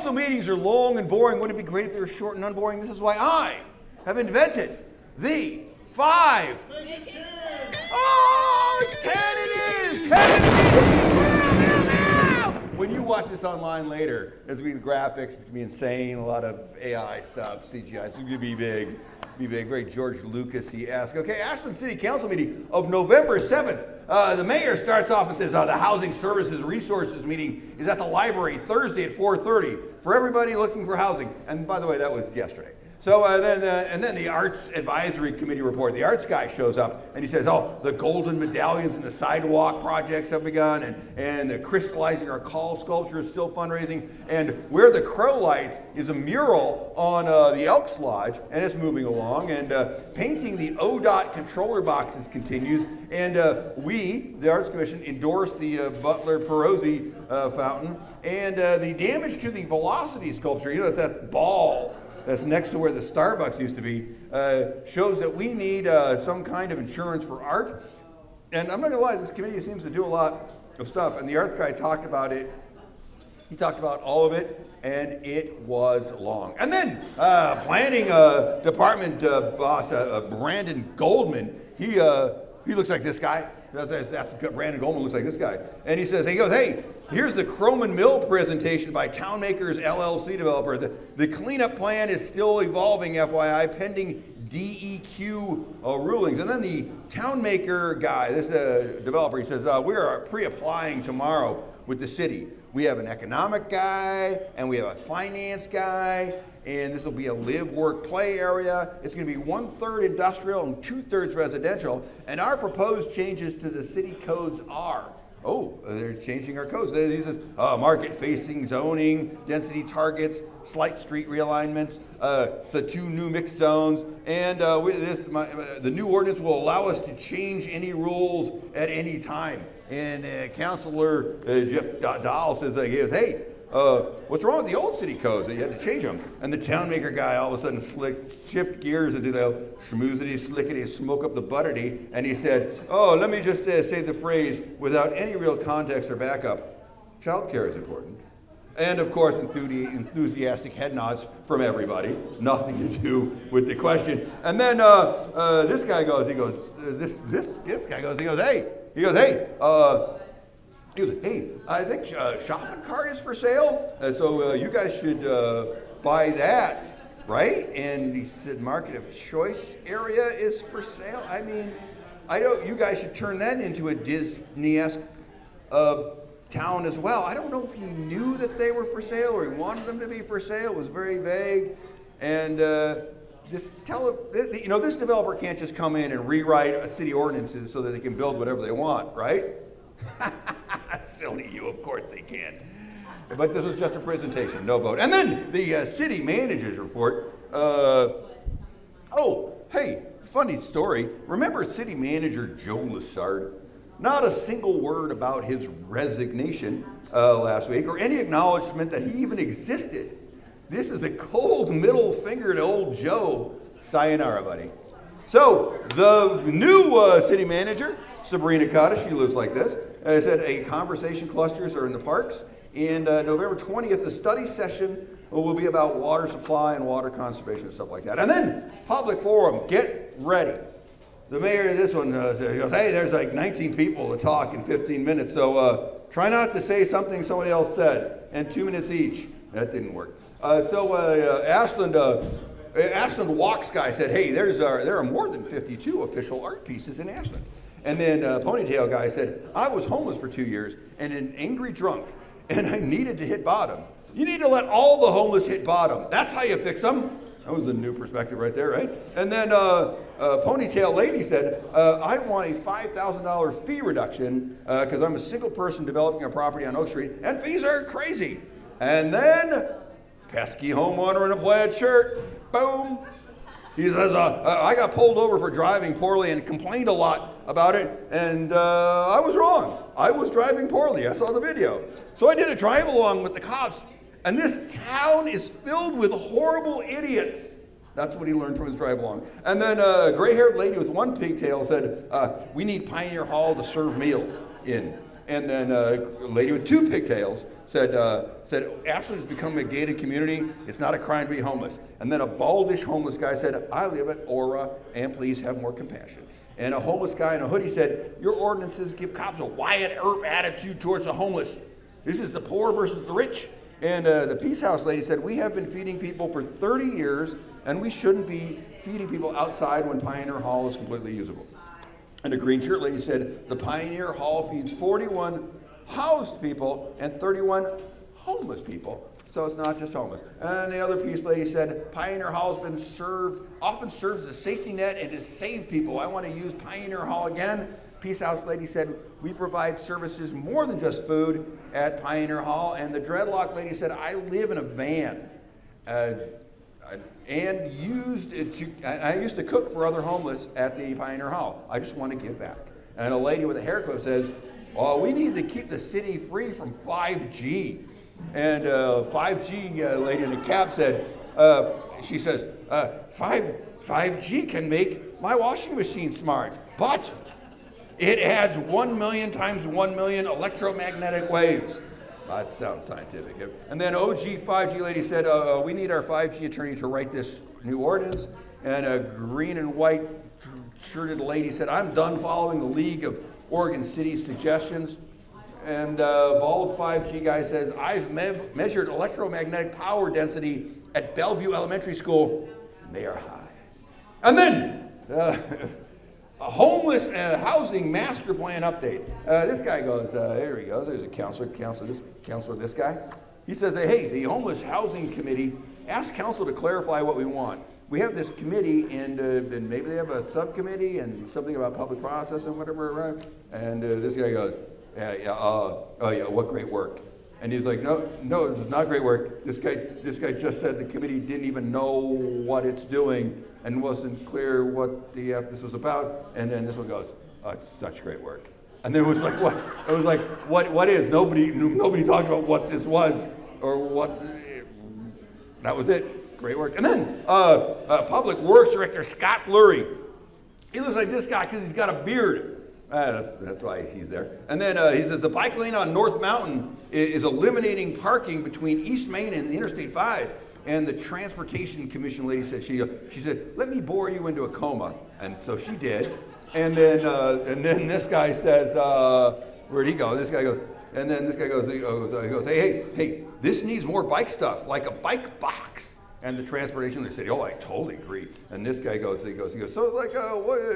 Council meetings are long and boring. Wouldn't it be great if they were short and unboring? This is why I have invented the 5. Oh, 10 it is! 10 it is! When you watch this online later, there's going to be graphics, it's going to be insane, a lot of AI stuff, CGI, it's going to be big. Very George Lucas-y asked. Okay, Ashland City Council meeting of November 7th. The mayor starts off and says the Housing Services Resources meeting is at the library Thursday at 4:30 for everybody looking for housing. And by the way, that was yesterday. So then the Arts Advisory Committee report. The arts guy shows up and he says, oh, the golden medallions and the sidewalk projects have begun, and the crystallizing our call sculpture is still fundraising, and where the crow lights is a mural on the Elks Lodge, and it's moving along, and painting the ODOT controller boxes continues, and we, the Arts Commission, endorse the Butler Perozzi fountain, and the damage to the Velocity sculpture, you know, it's that ball that's next to where the Starbucks used to be, shows that we need some kind of insurance for art. And I'm not gonna lie, this committee seems to do a lot of stuff, and the arts guy talked about it. He talked about all of it, and it was long. And then planning department boss, Brandon Goldman, he looks like this guy. That's Brandon Goldman looks like this guy. And he goes, hey, here's the Croman Mill presentation by Townmakers LLC developer. The cleanup plan is still evolving, FYI, pending DEQ rulings. And then the Townmaker guy, this developer, he says, we are pre-applying tomorrow with the city. We have an economic guy, and we have a finance guy, and this will be a live, work, play area. It's going to be 1/3 industrial and 2/3 residential. And our proposed changes to the city codes are, they're changing our codes. He says market-facing zoning, density targets, slight street realignments, so 2 new mixed zones, and the new ordinance will allow us to change any rules at any time. And Councilor Jeff Dahl says, hey, what's wrong with the old city codes that you had to change them? And the Townmaker guy all of a sudden shift gears and do the schmoozity, slickety, smoke up the butterty, and he said, let me just say the phrase without any real context or backup. Childcare is important. And of course, enthusiastic head nods from everybody, nothing to do with the question. And then this guy goes, hey, I think shopping cart is for sale, so you guys should buy that, right? And he said market of choice area is for sale. I mean, you guys should turn that into a Disney-esque town as well. I don't know if he knew that they were for sale or he wanted them to be for sale. It was very vague. And this developer can't just come in and rewrite city ordinances so that they can build whatever they want, right? Silly you, of course they can. But this was just a presentation, no vote. And then the city manager's report. Hey, funny story. Remember city manager Joe Lessard? Not a single word about his resignation last week or any acknowledgement that he even existed. This is a cold middle finger to old Joe. Sayonara, buddy. So the new city manager, Sabrina Cotta, she lives like this, said a conversation clusters are in the parks. And November 20th, the study session will be about water supply and water conservation and stuff like that. And then public forum, get ready. The mayor of this one goes, hey, there's like 19 people to talk in 15 minutes, so try not to say something somebody else said, and 2 minutes each. That didn't work. Ashland Walks guy said, hey, there are more than 52 official art pieces in Ashland. And then Ponytail guy said, I was homeless for 2 years and an angry drunk, and I needed to hit bottom. You need to let all the homeless hit bottom. That's how you fix them. That was a new perspective right there, right? And then Ponytail Lady said, I want a $5,000 fee reduction because I'm a single person developing a property on Oak Street, and fees are crazy. And then pesky homeowner in a plaid shirt, boom. He says, I got pulled over for driving poorly and complained a lot about it, and I was wrong. I was driving poorly. I saw the video. So I did a drive along with the cops. And this town is filled with horrible idiots. That's what he learned from his drive along. And then a gray-haired lady with one pigtail said, we need Pioneer Hall to serve meals in. And then a lady with 2 pigtails said Ashland has become a gated community. It's not a crime to be homeless. And then a baldish homeless guy said, I live at Aura, and please have more compassion. And a homeless guy in a hoodie said, your ordinances give cops a Wyatt Earp attitude towards the homeless. This is the poor versus the rich. And the Peace House lady said, we have been feeding people for 30 years, and we shouldn't be feeding people outside when Pioneer Hall is completely usable. And the green shirt lady said, the Pioneer Hall feeds 41 housed people and 31 homeless people. So it's not just homeless. And the other peace lady said, Pioneer Hall has been often serves as a safety net and has saved people. I want to use Pioneer Hall again. Peace House lady said, we provide services more than just food at Pioneer Hall. And the dreadlock lady said, I live in a van and I used to cook for other homeless at the Pioneer Hall. I just want to give back. And a lady with a hair clip says, oh, we need to keep the city free from 5G. And 5G lady in the cab said, she says, 5G can make my washing machine smart, but it adds 1 million times 1 million electromagnetic waves. That sounds scientific. And then OG 5G lady said, we need our 5G attorney to write this new ordinance. And a green and white shirted lady said, I'm done following the League of Oregon City's suggestions. And bald 5G guy says, I've measured electromagnetic power density at Bellevue Elementary School, and they are high. And then a homeless housing master plan update. This guy goes, here he goes, there's a counselor, this guy. He says, hey, the homeless housing committee asked council to clarify what we want. We have this committee, and maybe they have a subcommittee and something about public process and whatever, right? And this guy goes, oh yeah, what great work. And he's like, no, this is not great work. This guy just said the committee didn't even know what it's doing and wasn't clear what this was about. And then this one goes, oh, it's such great work. And then it was like, what? It was like, what is? Nobody talked about what this was or what. That was it. Great work. And then Public Works Director Scott Fleury. He looks like this guy because he's got a beard. That's why he's there. And then he says the bike lane on North Mountain is eliminating parking between East Main and Interstate 5. And the Transportation Commission lady said, she said, let me bore you into a coma. And so she did. And then this guy says, where'd he go? This guy goes, and then this guy goes, he goes, hey, this needs more bike stuff, like a bike box. And the transportation, they said, oh, I totally agree. And this guy goes, so like,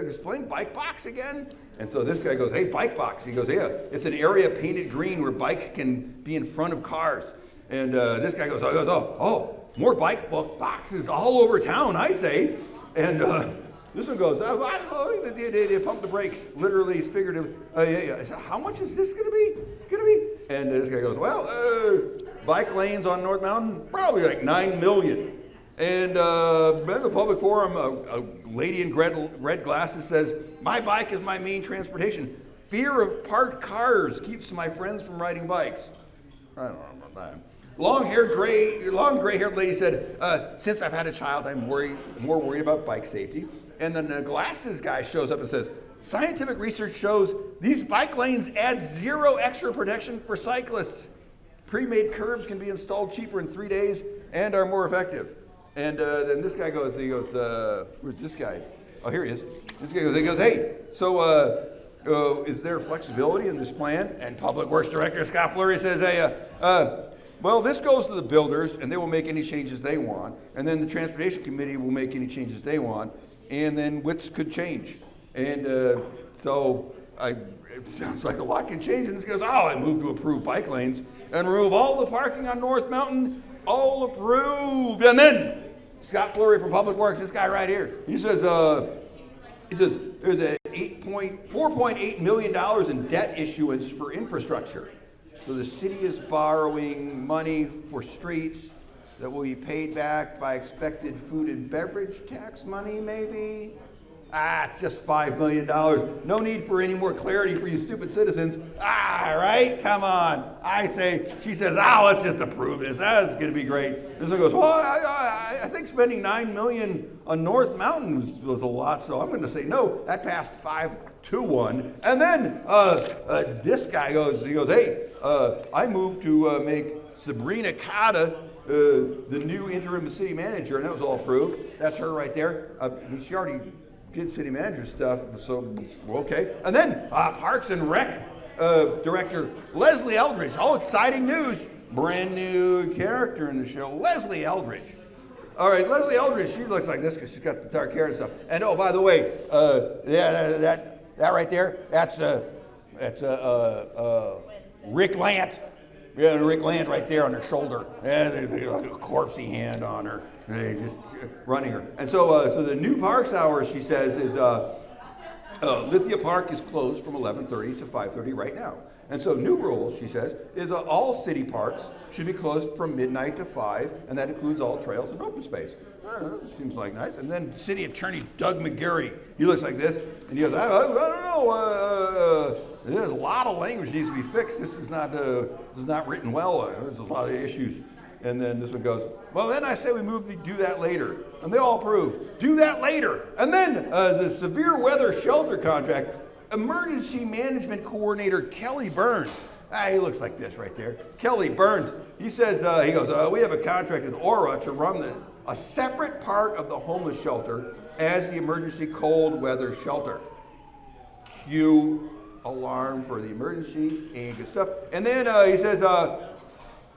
explain bike box again? And so this guy goes, hey, bike box. He goes, yeah, it's an area painted green where bikes can be in front of cars. And this guy goes, more bike boxes all over town, I say. And this one goes, they pump the brakes, literally, figurative. Yeah. So how much is this gonna be? And this guy goes, well, bike lanes on North Mountain, probably like 9 million. And at the public forum, a lady in red glasses says, my bike is my main transportation. Fear of parked cars keeps my friends from riding bikes. I don't know about that. Long gray-haired lady said, since I've had a child, I'm more worried about bike safety. And then the glasses guy shows up and says, scientific research shows these bike lanes add 0 extra protection for cyclists. Pre-made curbs can be installed cheaper in 3 days and are more effective. And then this guy goes, where's this guy? Oh, here he is. This guy goes, hey, so is there flexibility in this plan? And Public Works Director Scott Fleury says, hey, well, this goes to the builders, and they will make any changes they want. And then the Transportation Committee will make any changes they want. And then widths could change. And so it sounds like a lot can change. And this goes, I move to approve bike lanes and remove all the parking on North Mountain. All approved. And then Scott Fleury from Public Works, this guy right here, he says there's a $4.8 million in debt issuance for infrastructure. So the city is borrowing money for streets that will be paid back by expected food and beverage tax money, maybe? It's just $5 million. No need for any more clarity for you stupid citizens. Right? Come on. She says, let's just approve this. It's going to be great. This one goes, well, I think spending $9 million on North Mountain was a lot, so I'm going to say no. That passed 5-1. And then this guy goes, hey, I move to make Sabrina Cotta the new interim city manager, and that was all approved. That's her right there. She already did city manager stuff, so okay. And then Parks and Rec director Leslie Eldridge. All exciting news. Brand new character in the show, Leslie Eldridge. All right, Leslie Eldridge, she looks like this because she's got the dark hair and stuff. And oh, by the way, that right there, that's Rick Lant. Yeah, Rick Lant right there on her shoulder. Yeah, they like a corpsey hand on her. They just running her. And so the new Parks hours, she says, is Lithia Park is closed from 11:30 to 5:30 right now. And so new rules, she says, is all city parks should be closed from midnight to 5, and that includes all trails and open space. Seems like nice. And then City Attorney Doug McGarry, he looks like this, and he goes, I don't know, there's a lot of language needs to be fixed. This is not written well. There's a lot of issues. And then this one goes, well, then I say we move to do that later. And they all approve. Do that later. And then the severe weather shelter contract, Emergency Management Coordinator Kelly Burns. He looks like this right there. Kelly Burns. He says, he goes, we have a contract with Aura to run a separate part of the homeless shelter as the emergency cold weather shelter. Cue alarm for the emergency and good stuff. And then he says,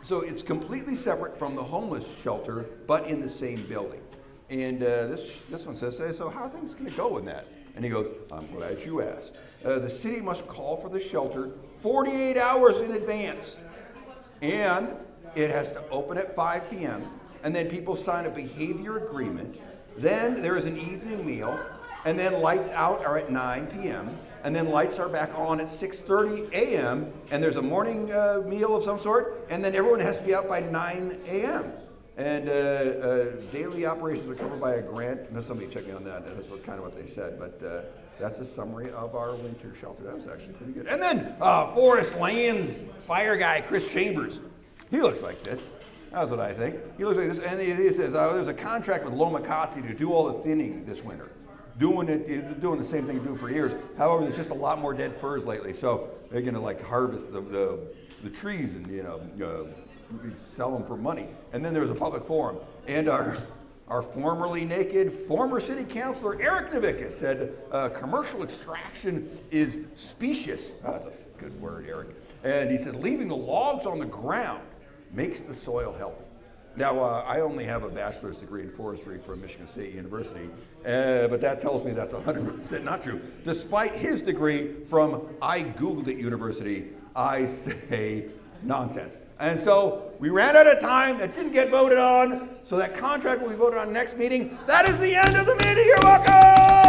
so it's completely separate from the homeless shelter, but in the same building. And this one says, so how are things going to go in that? And he goes, I'm glad you asked. The city must call for the shelter 48 hours in advance. And it has to open at 5 p.m. And then people sign a behavior agreement. Then there is an evening meal. And then lights out are at 9 p.m. And then lights are back on at 6:30 a.m. And there's a morning meal of some sort. And then everyone has to be out by 9 a.m. And daily operations are covered by a grant. No, somebody checked me on that. That's kind of what they said. But that's a summary of our winter shelter. That was actually pretty good. And then Forest Lands fire guy, Chris Chambers. He looks like this. That's what I think. He looks like this. And he says there's a contract with Loma Cati to do all the thinning this winter. Doing the same thing they do for years. However, there's just a lot more dead firs lately. So they're going to like harvest the trees and sell them for money. And then there was a public forum. And our formerly naked former city councilor Eric Novicka said commercial extraction is specious. Oh, that's a good word, Eric. And he said leaving the logs on the ground makes the soil healthy. Now, I only have a bachelor's degree in forestry from Michigan State University, but that tells me that's 100% not true. Despite his degree from I Googled It University, I say nonsense. And so we ran out of time. That didn't get voted on. So that contract will be voted on next meeting. That is the end of the meeting. You're welcome.